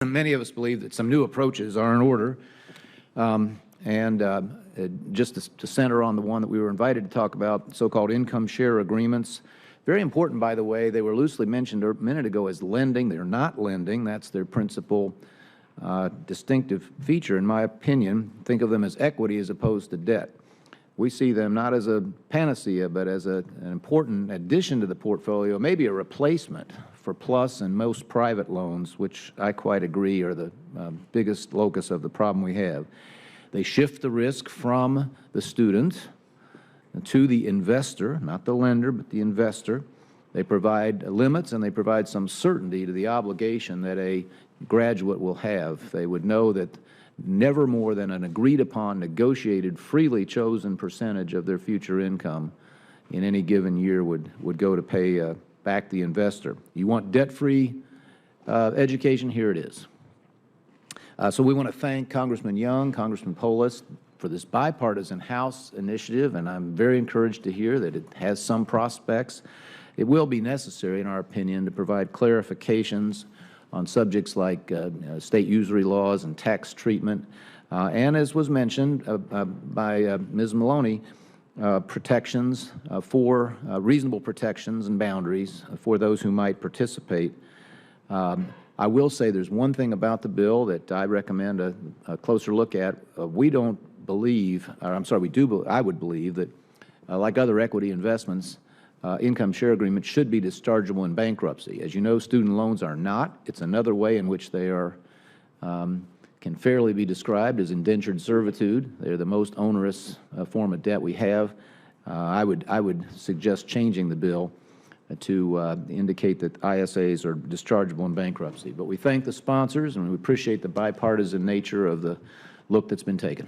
Many of us believe that some new approaches are in order, just to center on the one that we were invited to talk about, so-called income share agreements. Very important, by the way. They were loosely mentioned a minute ago as lending. They're not lending. That's their principal distinctive feature, in my opinion. Think of them as equity as opposed to debt. We see them not as a panacea, but as an important addition to the portfolio, maybe a replacement for PLUS and most private loans, which I quite agree are the biggest locus of the problem we have. They shift the risk from the student to the investor, not the lender, but the investor. They provide limits and they provide some certainty to the obligation that a graduate will have. They would know that never more than an agreed-upon, negotiated, freely chosen percentage of their future income in any given year would go to pay back the investor. You want debt-free education? Here it is. So we want to thank Congressman Young, Congressman Polis for this bipartisan House initiative, and I'm very encouraged to hear that it has some prospects. It will be necessary, in our opinion, to provide clarifications on subjects like state usury laws and tax treatment, and as was mentioned by Ms. Maloney, protections for reasonable protections and boundaries for those who might participate. I will say there's one thing about the bill that I recommend a closer look at. We don't believe, or I'm sorry, I would believe that like other equity investments, income share agreements should be dischargeable in bankruptcy. As you know, student loans are not. It's another way in which they are can fairly be described as indentured servitude. They're the most onerous form of debt we have. I would suggest changing the bill to indicate that ISAs are dischargeable in bankruptcy. But we thank the sponsors and we appreciate the bipartisan nature of the look that's been taken.